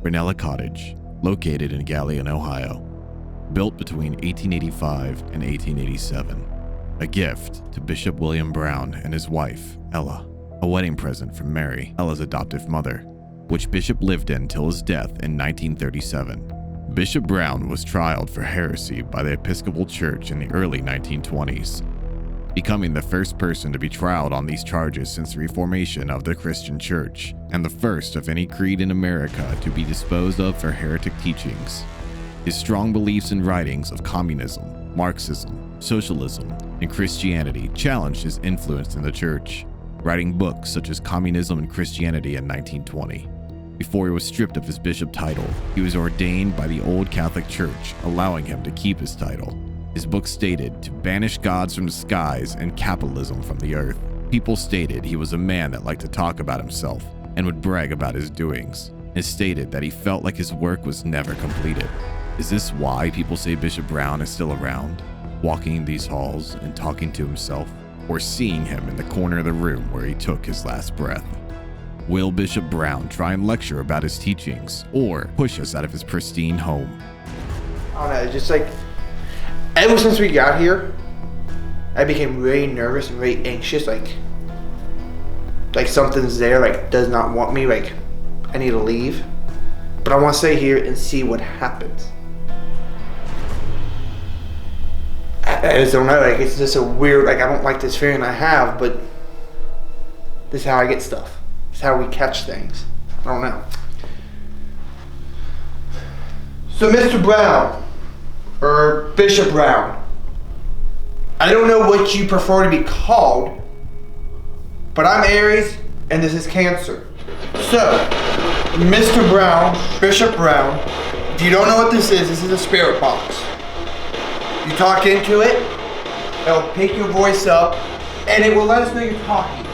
Brownella Cottage, located in Galion, Ohio, built between 1885 and 1887. A gift to Bishop William Brown and his wife, Ella. A wedding present from Mary, Ella's adoptive mother, which Bishop lived in till his death in 1937. Bishop Brown was trialed for heresy by the Episcopal Church in the early 1920s, becoming the first person to be trialed on these charges since the reformation of the Christian Church, and the first of any creed in America to be disposed of for heretic teachings. His strong beliefs and writings of communism, Marxism, socialism, and Christianity challenged his influence in the church, writing books such as Communism and Christianity in 1920. Before he was stripped of his bishop title, he was ordained by the old Catholic Church, allowing him to keep his title. His book stated to banish gods from the skies and capitalism from the earth. People stated he was a man that liked to talk about himself and would brag about his doings, and stated that he felt like his work was never completed. Is this why people say Bishop Brown is still around, walking these halls and talking to himself, or seeing him in the corner of the room where he took his last breath? Will Bishop Brown try and lecture about his teachings, or push us out of his pristine home? I don't know, just like, ever since we got here, I became really nervous and really anxious, like something's there, like does not want me, like I need to leave. But I want to stay here and see what happens. I just don't know, like it's just a weird, like I don't like this feeling I have, but this is how I get stuff. This is how we catch things. I don't know. So Mr. Brown, or Bishop Brown, I don't know what you prefer to be called, but I'm Aries and this is Cancer. So, Mr. Brown, Bishop Brown, if you don't know what this is a spirit box. You talk into it, it'll pick your voice up, and it will let us know you're talking.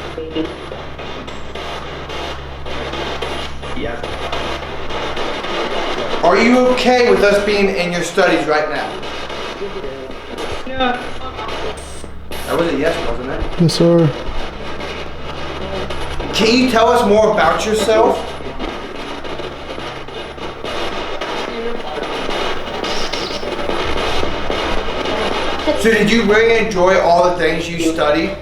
Yes. Are you okay with us being in your studies right now? Yeah. That was a yes, wasn't it? Yes, sir. Can you tell us more about yourself? So did you really enjoy all the things you studied?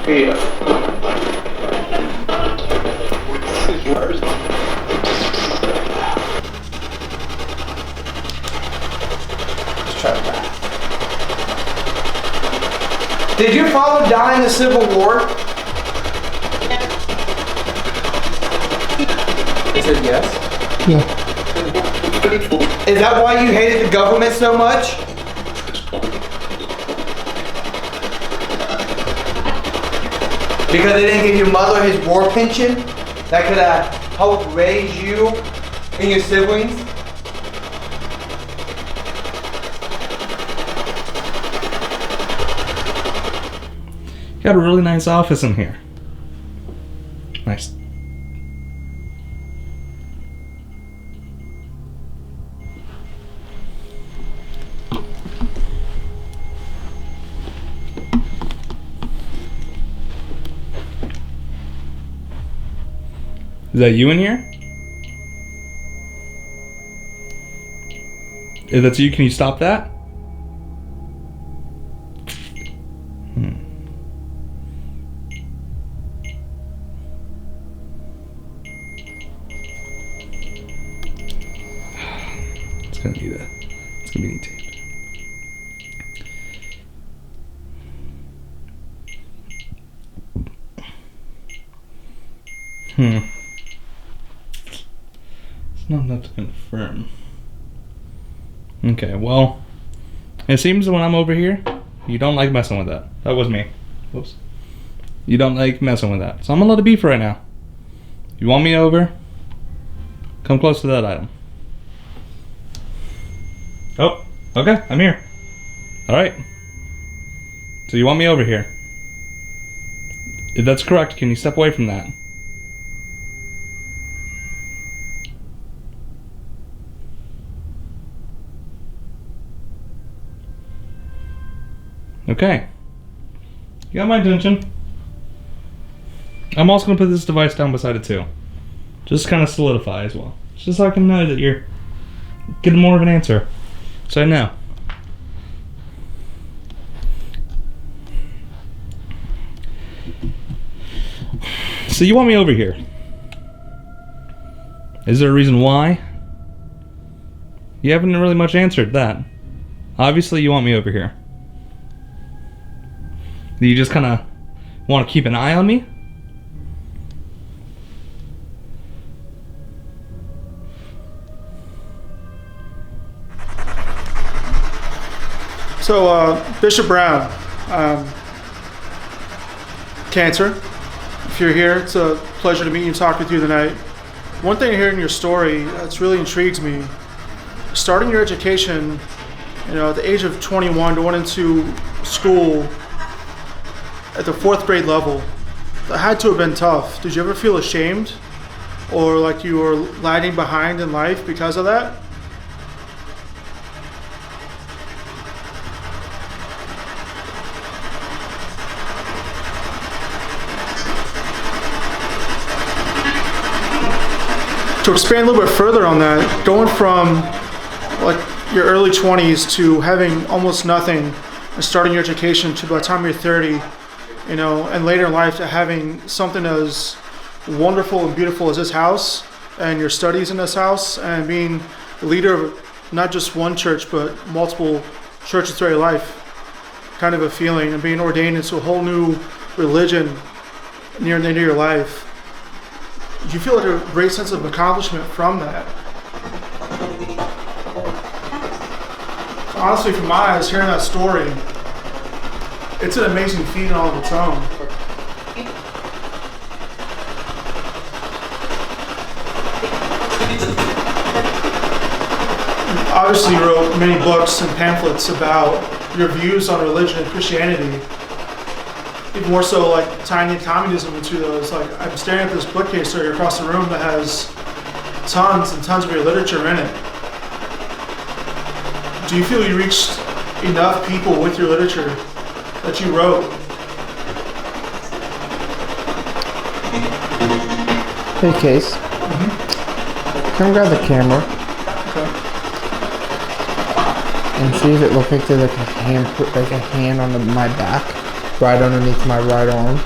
Yeah. Let's try that. Did your father die in the Civil War? He said yes. Yeah. Is that why you hated the government so much? Because they didn't give your mother his war pension that could have helped raise you and your siblings? You got a really nice office in here. Nice. Is that you in here? If that's you, can you stop that? It's gonna need tape. It's not enough to confirm. Okay, well, it seems when I'm over here, you don't like messing with that. That was me. Whoops. You don't like messing with that. So I'm gonna let it be for right now. You want me over? Come close to that item. Oh, okay, I'm here. Alright. So you want me over here? If that's correct, can you step away from that? Okay. You got my attention. I'm also going to put this device down beside it too. Just kind of solidify as well. Just so I can know that you're getting more of an answer. So I know. So you want me over here. Is there a reason why? You haven't really much answered that. Obviously you want me over here. Do you just kind of want to keep an eye on me? So, Bishop Brown, Cancer, if you're here, it's a pleasure to meet you and talk with you tonight. One thing here in your story that's really intrigues me, starting your education, at the age of 21, going into school at the 4th grade level, that had to have been tough. Did you ever feel ashamed or like you were lagging behind in life because of that? To expand a little bit further on that, going from like your early 20s to having almost nothing and starting your education to by the time you're 30, and later in life to having something as wonderful and beautiful as this house and your studies in this house and being the leader of not just one church but multiple churches throughout your life, kind of a feeling, and being ordained into a whole new religion near the end of your life. You feel like a great sense of accomplishment from that. Honestly, from my eyes, hearing that story, it's an amazing feat in all of its own. Obviously, you wrote many books and pamphlets about your views on religion and Christianity. Even more so, like tying in communism into those. Like, I'm staring at this bookcase right across the room that has tons and tons of your literature in it. Do you feel you reached enough people with your literature that you wrote? Hey, Case. Come grab the camera. Okay. And see if it looks like there's like a hand on my back, right underneath my right arm.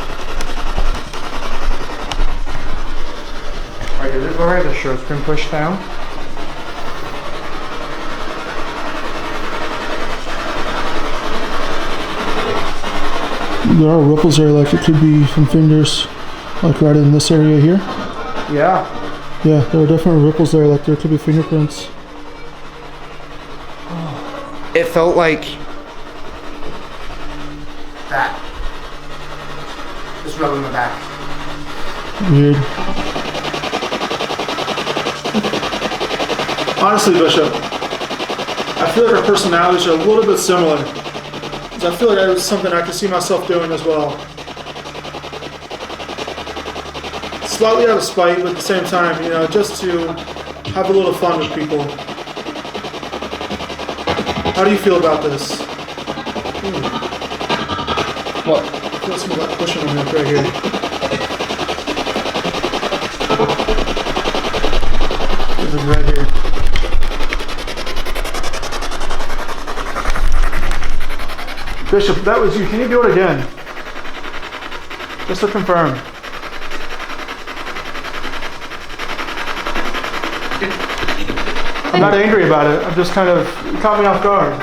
Alright, does it look like the shirt's been pushed down? There are ripples there, like it could be from fingers, like right in this area here. Yeah. Yeah, there are definitely ripples there, like there could be fingerprints. It felt like that. Just rubbing my back. Weird. Honestly, Bishop, I feel like our personalities are a little bit similar. I feel like that was something I could see myself doing as well. Slightly out of spite, but at the same time, just to have a little fun with people. How do you feel about this? What? I feel some of that pushing on me right here. This is right here. Bishop, that was you. Can you do it again? Just to confirm. I'm not angry about it. I'm just kind of, it caught me off guard.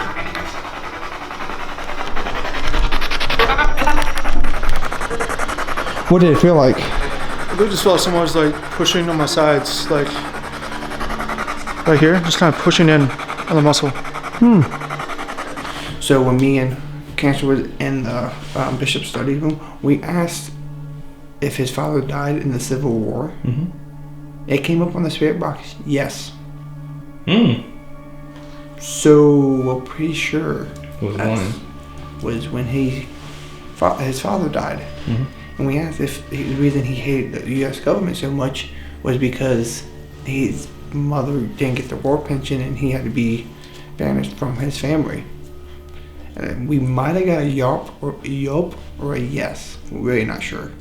What did it feel like? I really just felt like someone was like pushing on my sides, like right here, just kind of pushing in on the muscle. So when me and Cancer was in the Bishop study room, we asked if his father died in the Civil War. Mm-hmm. It came up on the spirit box, yes. So we're pretty sure was when his father died. Mm-hmm. And we asked if the reason he hated the U.S. government so much was because his mother didn't get the war pension and he had to be banished from his family. And we might have got a yup or a yes. We're really not sure.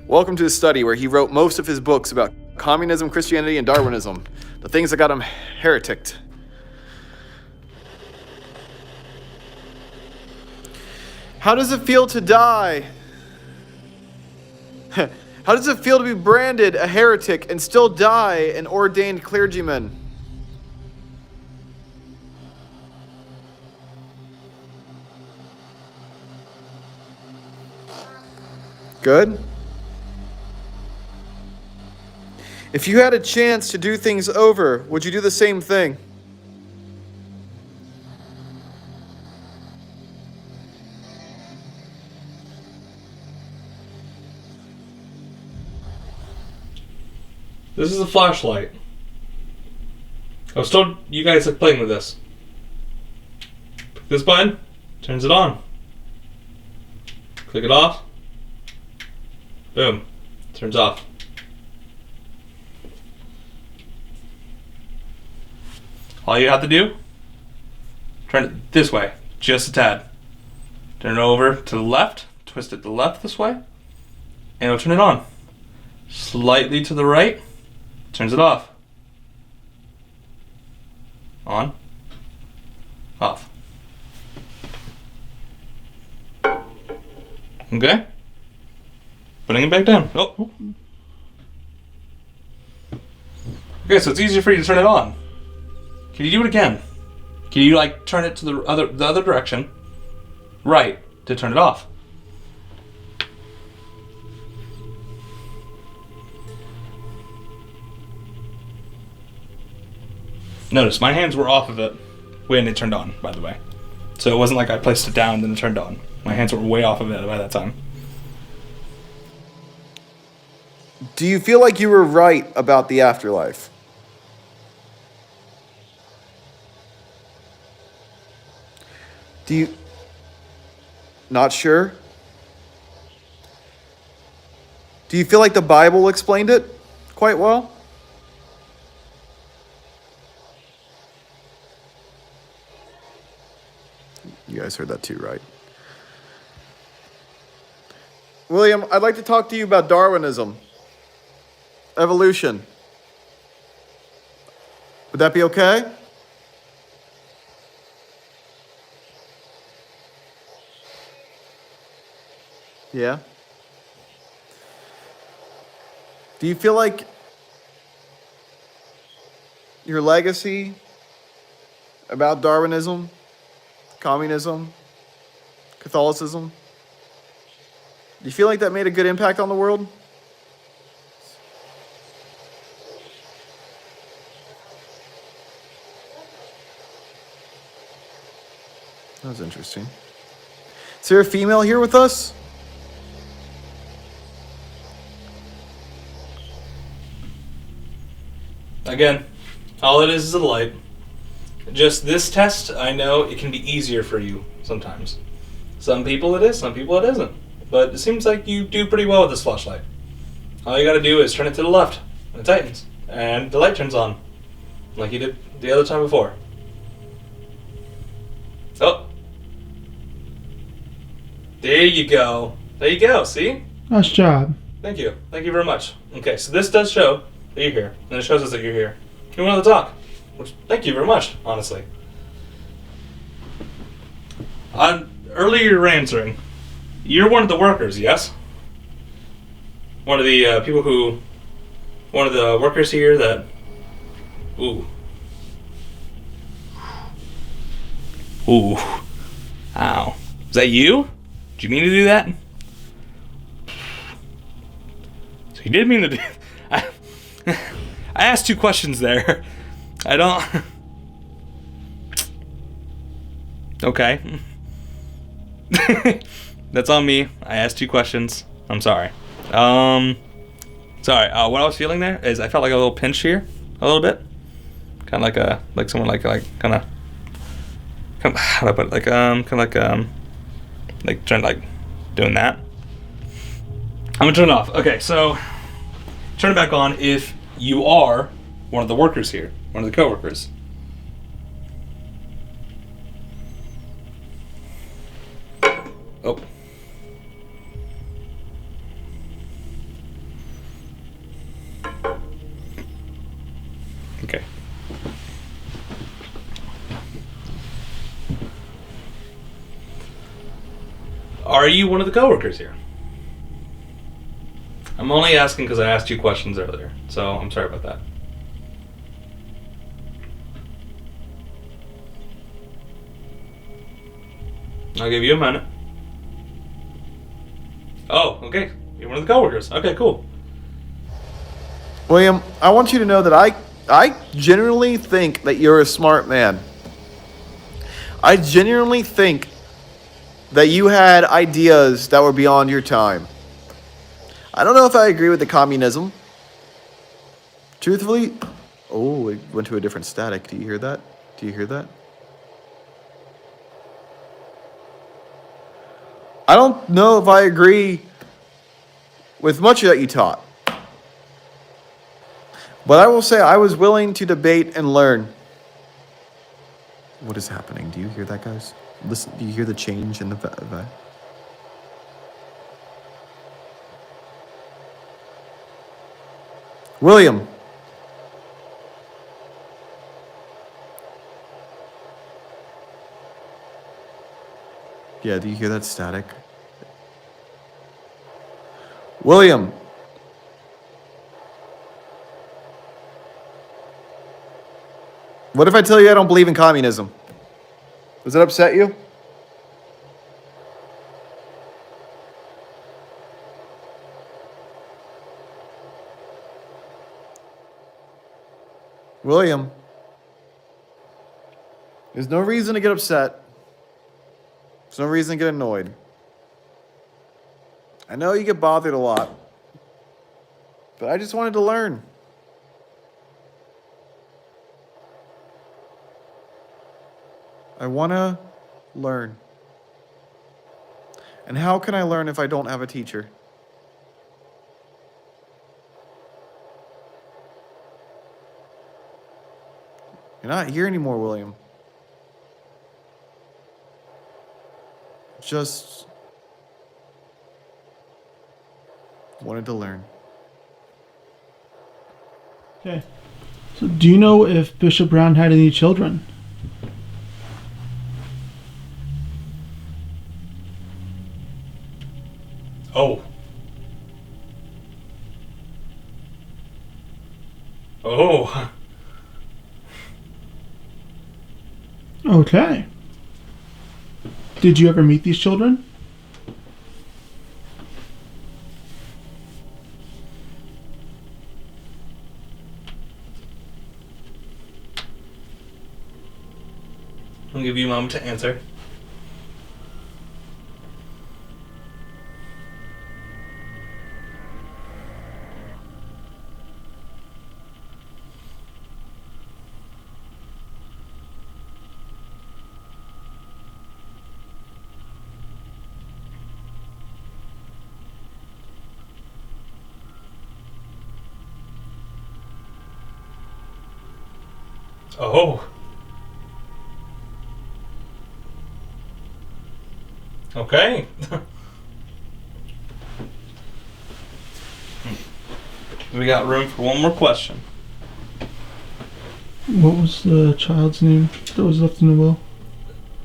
Welcome to his study where he wrote most of his books about communism, Christianity, and Darwinism. The things that got him hereticked. How does it feel to die? How does it feel to be branded a heretic and still die an ordained clergyman? Good. If you had a chance to do things over, would you do the same thing? This is a flashlight. I was told you guys like playing with this. Click this button, turns it on. Click it off. Boom. Turns off. All you have to do, turn it this way, just a tad. Turn it over to the left, twist it to the left this way, and it'll turn it on. Slightly to the right, turns it off. On. Off. Okay. Putting it back down. Oh. Okay, so it's easier for you to turn it on. Can you do it again? Can you like turn it to the other direction, right, to turn it off? Notice my hands were off of it when it turned on, by the way. So it wasn't like I placed it down and then it turned on. My hands were way off of it by that time. Do you feel like you were right about the afterlife? Do you... Not sure? Do you feel like the Bible explained it quite well? You guys heard that too, right? William, I'd like to talk to you about Darwinism. Evolution. Would that be okay? Yeah? Do you feel like your legacy about Darwinism, communism, Catholicism, do you feel like that made a good impact on the world? That was interesting. Is there a female here with us? Again, all it is a light. Just this test, I know it can be easier for you sometimes. Some people it is, some people it isn't. But it seems like you do pretty well with this flashlight. All you gotta do is turn it to the left, and it tightens, and the light turns on, like you did the other time before. Oh. There you go. There you go, see? Nice job. Thank you. Thank you very much. Okay, so this does show that you're here, and it shows us that you're here. You wanted to talk, which, thank you very much, honestly. Earlier you were answering. You're one of the workers, yes? One of the one of the workers here that, ooh. Ow. Is that you? Did you mean to do that? So you did mean to do... I asked two questions there. I don't... Okay. That's on me. I asked two questions. I'm sorry. Sorry. What I was feeling there is I felt like a little pinch here, a little bit, kind of like someone like kind of how do I put it? Like trying like doing that. I'm gonna turn it off. Okay, so turn it back on if you are one of the workers here, one of the coworkers. Oh. Are you one of the coworkers here? I'm only asking because I asked you questions earlier, so I'm sorry about that. I'll give you a minute. Oh, okay. You're one of the coworkers. Okay, cool. William, I want you to know that I genuinely think that you're a smart man. I genuinely think that you had ideas that were beyond your time. I don't know if I agree with the communism. Truthfully, oh, it went to a different static. Do you hear that? Do you hear that? I don't know if I agree with much that you taught. But I will say I was willing to debate and learn. What is happening? Do you hear that, guys? Listen, do you hear the change in the vibe? William. Yeah, do you hear that static? William. What if I tell you I don't believe in communism? Does that upset you? William. There's no reason to get upset. There's no reason to get annoyed. I know you get bothered a lot. But I just wanted to learn. I want to learn. And how can I learn if I don't have a teacher? You're not here anymore, William. Just wanted to learn. Okay. So do you know if Bishop Brown had any children? Oh. Oh. Okay. Did you ever meet these children? I'll give you a moment to answer. Oh. Okay. We got room for one more question. What was the child's name that was left in the will?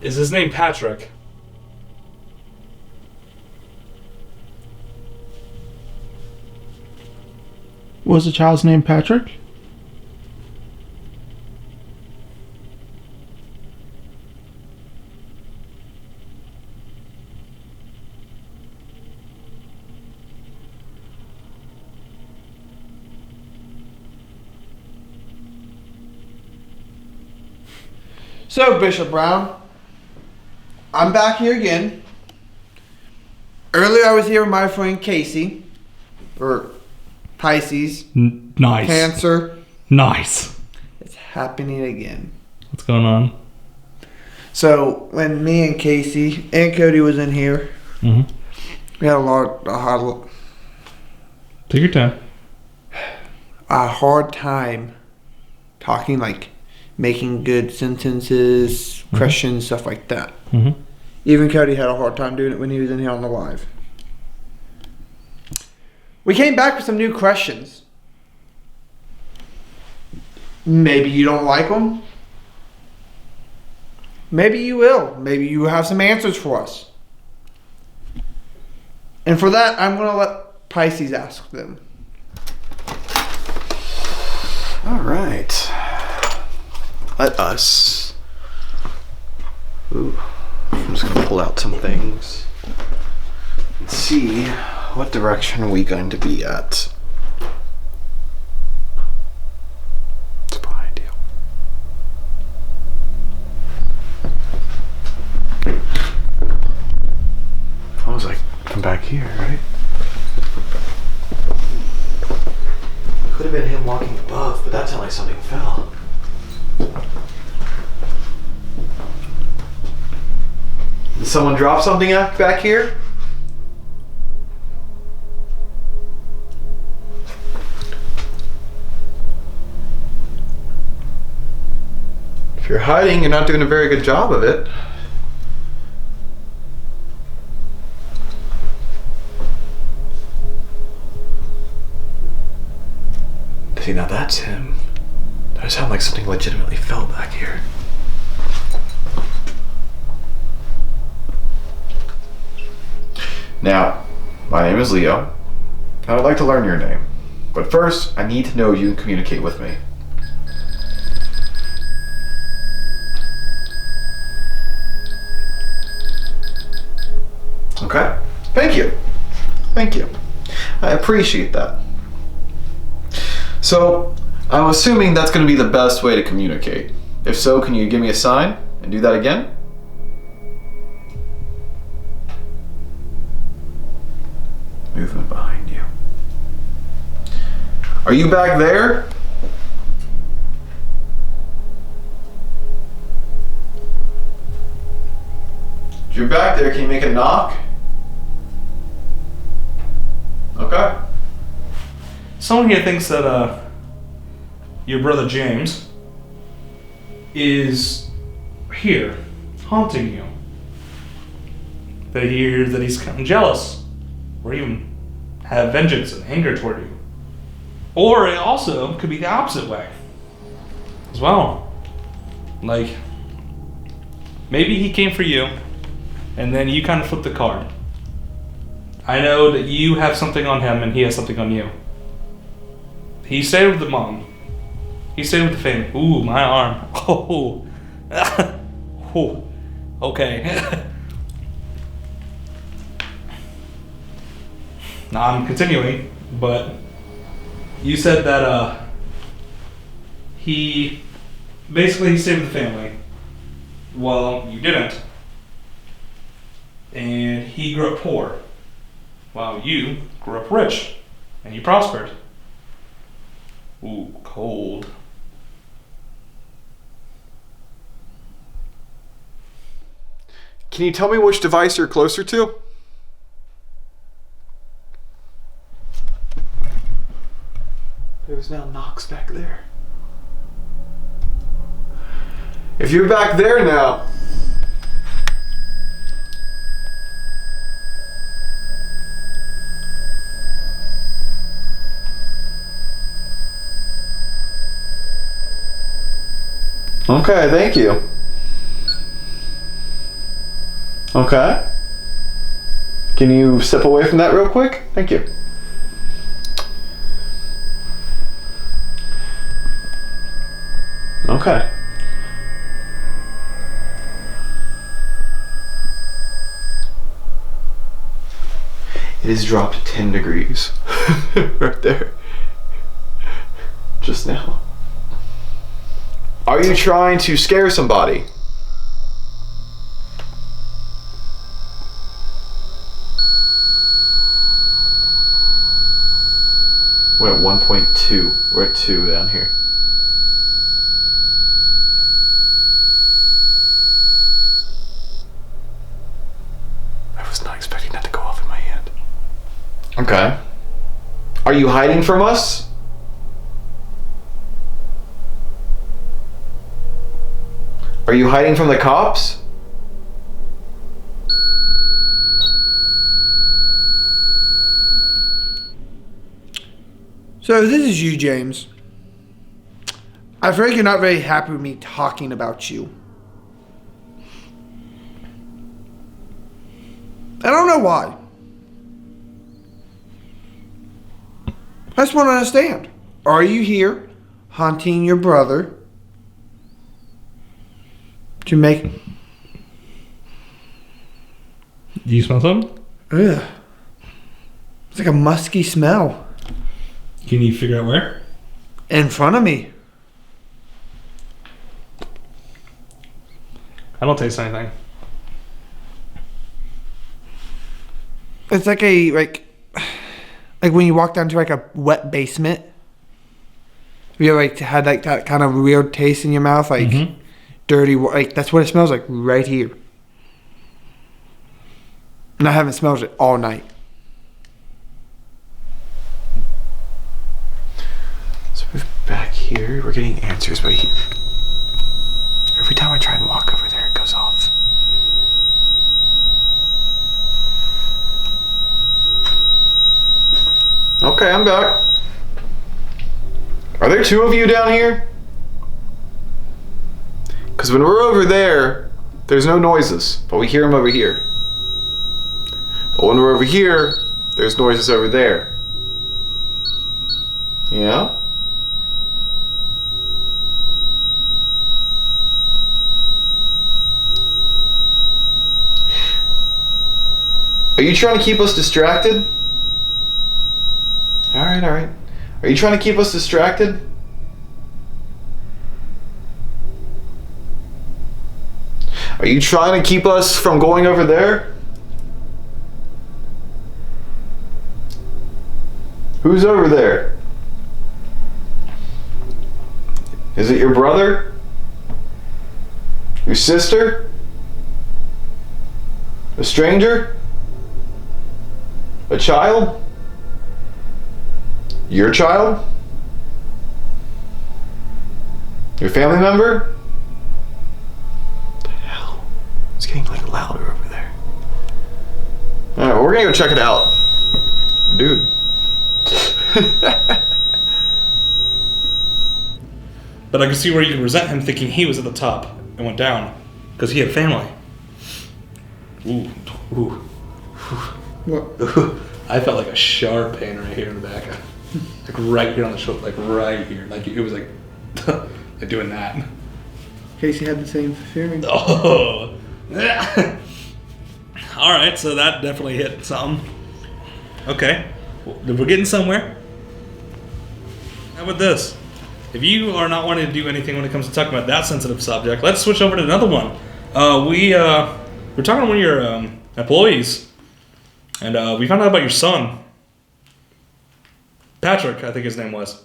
Is his name Patrick? Was the child's name Patrick? So, Bishop Brown, I'm back here again. Earlier I was here with my friend Casey, or Pisces, Nice. Cancer. Nice. It's happening again. What's going on? So, when me and Casey and Cody was in here, Mm-hmm. we had a Take your time. hard time talking, like making good sentences, questions, stuff like that. Mm-hmm. Even Cody had a hard time doing it when he was in here on the live. We came back with some new questions. Maybe you don't like them. Maybe you will. Maybe you have some answers for us. And for that, I'm going to let Pisces ask them. All right. Let us. Ooh, I'm just gonna pull out some things and see what direction we're going to be at. It's behind you. I was like, come back here, right? Could have been him walking above, but that sounded like something fell. Did someone drop something back here? If you're hiding, you're not doing a very good job of it. See, now that's him. That sounds like something legitimately fell back here. Now, my name is Leo, and I'd like to learn your name. But first, I need to know you and communicate with me. Okay? Thank you. Thank you. I appreciate that. So, I'm assuming that's going to be the best way to communicate. If so, can you give me a sign and do that again? Movement behind you. Are you back there? If you're back there, can you make a knock? Okay. Someone here thinks that your brother James is here, haunting you. They hear that he's kind of jealous, or even have vengeance and anger toward you. Or it also could be the opposite way, as well. Like, maybe he came for you, and then you kind of flipped the card. I know that you have something on him, and he has something on you. He stayed with the mom. He stayed with the family. Ooh, my arm. Oh. Oh. Okay. Now I'm continuing, but you said that he stayed with the family. Well, you didn't. And he grew up poor, while you grew up rich, and you prospered. Ooh, cold. Can you tell me which device you're closer to? There's now knocks back there. If you're back there now, okay, thank you. Okay. Can you step away from that real quick? Thank you. Okay. It has dropped 10 degrees. Right there. Just now. Are you trying to scare somebody? We're at 1.2. We're at 2 down here. I was not expecting that to go off in my hand. Okay. Are you hiding from us? Are you hiding from the cops? So this is you, James. I feel like you're not very happy with me talking about you. I don't know why. I just want to understand. Are you here haunting your brother to make... Do you smell something? Ugh. It's like a musky smell. Can you figure out where? In front of me. I don't taste anything. It's like like when you walk down to like a wet basement. You like had like that kind of weird taste in your mouth, like dirty. Like that's what it smells like right here. And I haven't smelled it all night. So we're back here. We're getting answers, but every time I try and walk over there, it goes off. Okay, I'm back. Are there two of you down here? Because when we're over there, there's no noises, but we hear them over here. But when we're over here, there's noises over there. Yeah? Are you trying to keep us distracted? Alright, alright. Are you trying to keep us distracted? Are you trying to keep us from going over there? Who's over there? Is it your brother? Your sister? A stranger? A child? Your child? Your family member? What the hell? It's getting like louder over there. Alright, well, we're gonna go check it out. Dude. But I can see where you can resent him thinking he was at the top and went down because he had family. Ooh, ooh. What? I felt like a sharp pain right here in the back, like right here on the shoulder, like right here, like it was like, like doing that. Casey had the same feeling. Oh. All right, so that definitely hit something. Okay, well, we're getting somewhere. How about this? If you are not wanting to do anything when it comes to talking about that sensitive subject, let's switch over to another one. We're talking to one of your employees, and we found out about your son, Patrick, I think his name was.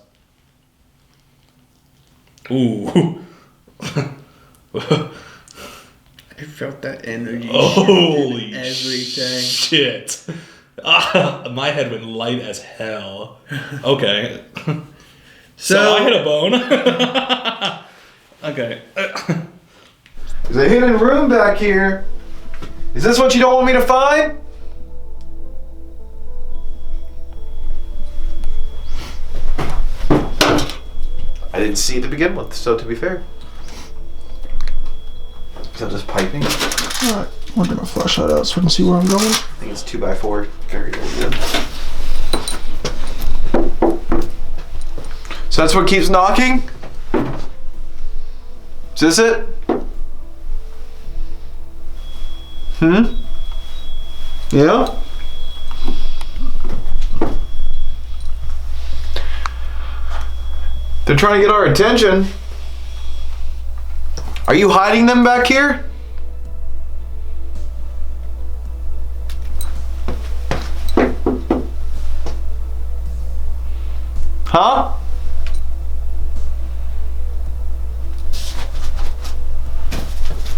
Ooh. I felt that energy. Holy everything. Shit. My head went light as hell. Okay. So I hit a bone. Okay. There's a hidden room back here. Is this what you don't want me to find? I didn't see it to begin with, so to be fair. Is that just piping? Alright, we're gonna flush that out so we can see where I'm going. I think it's 2x4. Very good. So that's what keeps knocking? Is this it? Yeah? They're trying to get our attention. Are you hiding them back here? Huh?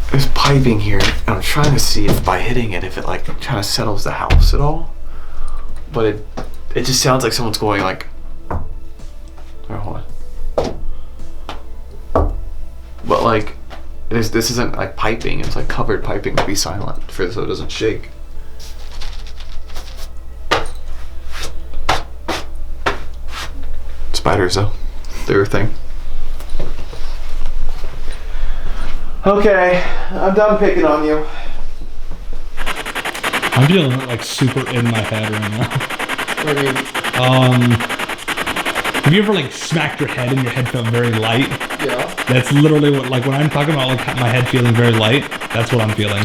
There's piping here, and I'm trying to see if by hitting it, if it like kind of settles the house at all. But it just sounds like someone's going like. Alright, hold on. But like, this isn't like piping. It's like covered piping to be silent so it doesn't shake. Spiders though, they're a thing. Okay, I'm done picking on you. I'm feeling like super in my head right now. Have you ever like smacked your head and your head felt very light? Yeah. That's literally what, like when I'm talking about like my head feeling very light, that's what I'm feeling.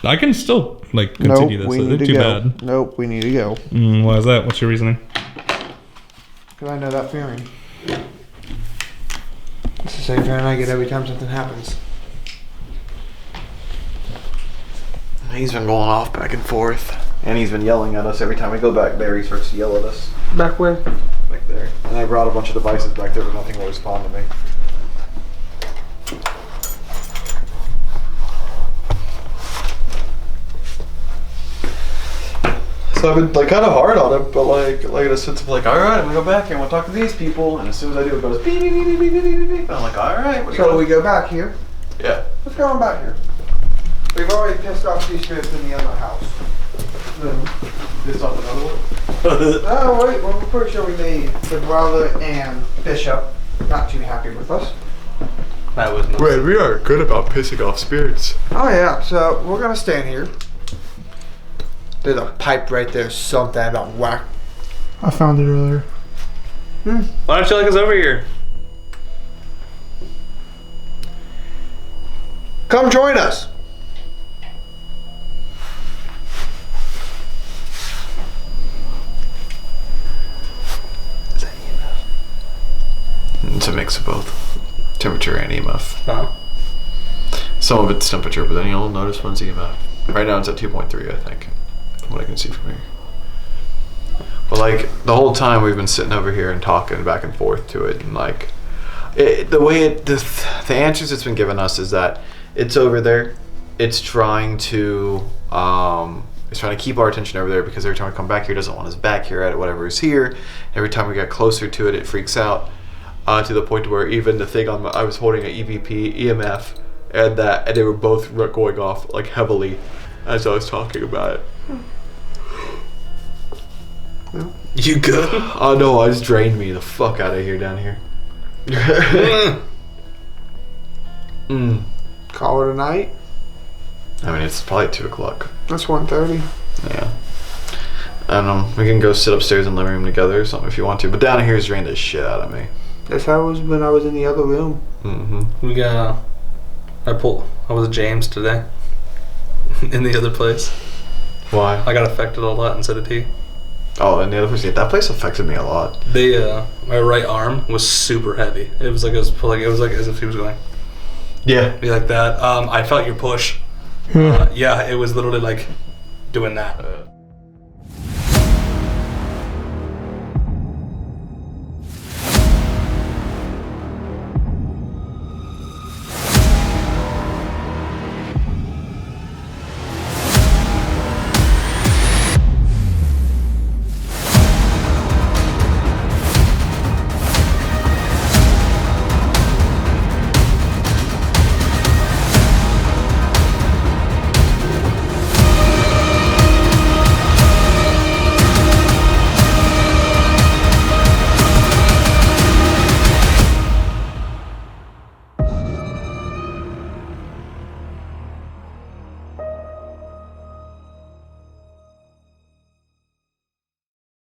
I can still like continue this. It's too bad. Nope, we need to go. Why is that? What's your reasoning? Because I know that feeling. It's the same feeling I get every time something happens. He's been going off back and forth. And he's been yelling at us every time we go back there. He starts to yell at us. Back where? Back there. And I brought a bunch of devices back there, but nothing will respond to me. So I've been like kind of hard on it, but like in a sense of like, all right, I'm gonna go back here and we'll talk to these people. And as soon as I do, it goes beep beep beep beep beep beep beep. And I'm like, all right. What do you So got? we go back here. Yeah. Let's go on back here. We've already pissed off these spirits in the other house. This off another one. Oh wait, well we're pretty sure we made the brother and Bishop not too happy with us. That was Wait, we are good about pissing off spirits. Oh yeah, so we're gonna stand here. There's a pipe right there, something about whack. I found it earlier. Why don't you like us over here? Come join us. It's a mix of both temperature and EMF. No. Some of it's temperature, but then you'll notice one's EMF. Right now it's at 2.3, I think, from what I can see from here. But like the whole time we've been sitting over here and talking back and forth to it, and like the answers it's been giving us is that it's over there. It's trying to keep our attention over there because every time we come back here, it doesn't want us back here at whatever is here. Every time we get closer to it, it freaks out to the point where even the thing I was holding an EVP, EMF, and they were both going off like heavily as I was talking about it. No. You good? Oh no, I just drained me the fuck out of here down here. Call it a night. I mean, it's probably 2 o'clock. That's 1:30. Yeah. I don't know. We can go sit upstairs in the living room together or something if you want to. But down here's drained the shit out of me. That's how it was when I was in the other room. Mm-hmm. We got. I was James today. In the other place. Why? I got affected a lot instead of T. Oh, and the other place. Yeah, that place affected me a lot. My right arm was super heavy. It was like as if he was going. Yeah. Be like that. I felt your push. Yeah, it was literally like doing that.